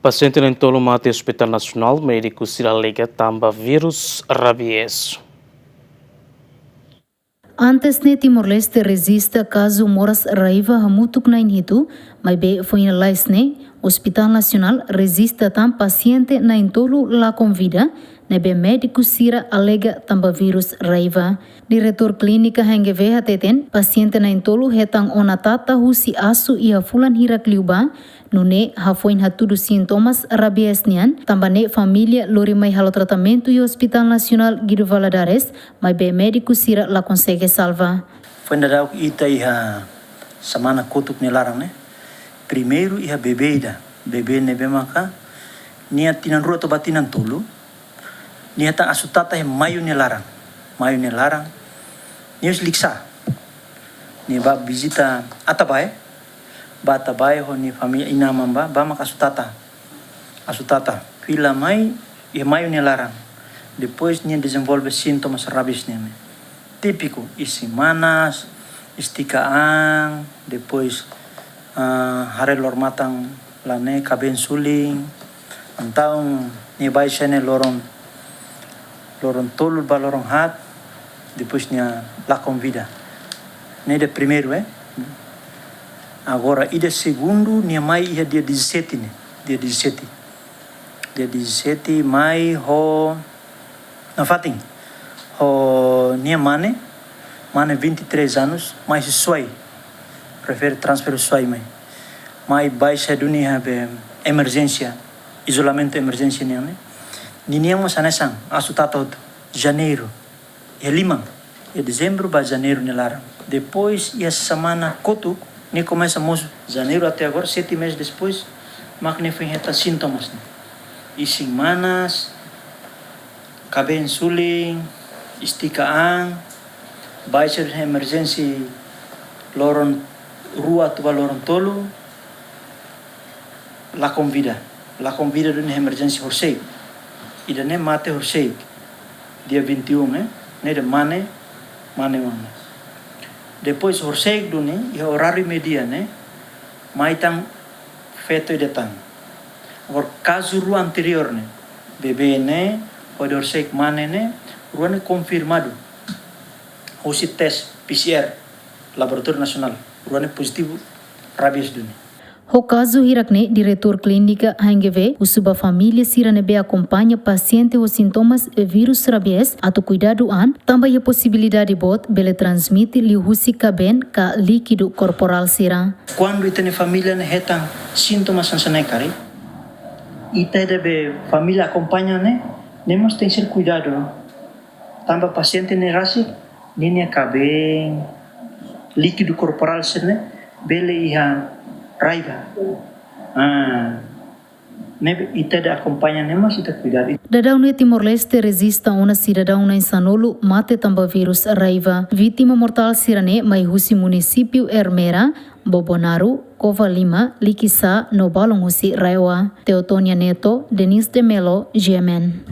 Paciente em tolo mate Hospital Nacional, médico se alega tamba vírus rabies. Antes ne Timor-Leste resista caso moras raiva hamutuk na inhitu, mas be foi na laisne, Hospital Nacional resista tam paciente na intolo la convida, nebe médico sira alega tamba vírus raiva. Diretor clínica hengeve hateten, paciente na intolo hetang onatata husi asu ia fulan hirak liuba, nune hafoin hatudu sintomas rabies nian, tambane família lori mai halo tratamento e Hospital Nacional Guido Valadares, mas be médico sira la consegue salva. Foi na dau ita iha samana kotuk nelarang ne. Primeiro iha bebeida, bebe nebe maka nia tinan rua to batinan tolu. Nia ta asutata he mayu nelarang. Mayu nelarang. Nia liksa. Nia ba visita atabai. Ba atabai ho ni família inamamba ba maka asutata. Asutata. Fila mai iha mayu nelarang. Depois nia desenvolve sintomas rabies neme. Típico, isimanas, istikaan, depois harelor matang lane kaben suling, antau ni bai sene lorong tolul ba lorong hat, depois nia la convida. Ne de primeiro, Agora ide segundo nia mai ia dia 17 ne, dia 17. Dia 17 mai ho na fating. O nia mane 23 anos, mas suai. Prefere transfer suai mai. Mai baixa dunia be emergência, isolamento emergência nia ne. Nia mas anesang, asutata janeiro. É limang. É dezembro ba janeiro nelarang. Depois ia semana kotuk, ni começa moço janeiro até agora 7 meses depois, makne foi reta sintomas. E semanas kaben suling, istikaan, baixa emergência lorong rua tu lorong tolu, la convida dunia emergência horsei, ida ne mate horsei, dia 21 ne de mane. Depois horsei dunia e horário media ne, maitang feto datang. Agora caso rua anterior ne, bebê ne, pode horsei mane ne, ruane confirmado. Hoje tes PCR, Laboratório Nacional, ruane positivo rabies dunia. O caso hirakne, diretor clínica hengeve, usuba família siranebe acompanha paciente com sintomas de vírus rabies, ato cuidado an, também a possibilidade bot bele transmite liuhusi kaben ka líquido corporal sira. Quando itene família ne hetang sintomas sansanekari, ita debe família acompanha ne, nemos tem ser cuidado. Tamba paciente ne rasi, linha kaben, líquido corporal sirne, bele iha raiva. Ita da acompanha nemos ita cuidado. Dadau no Timor-Leste resista una cidadão na Insanolo mate tamba vírus raiva. Vítima mortal sirane mai husi município Ermera, Bobonaru, Cova Lima, Liquiçá, no Balong husi Raiwa. Teotonia Neto, Denise de Melo, GMN.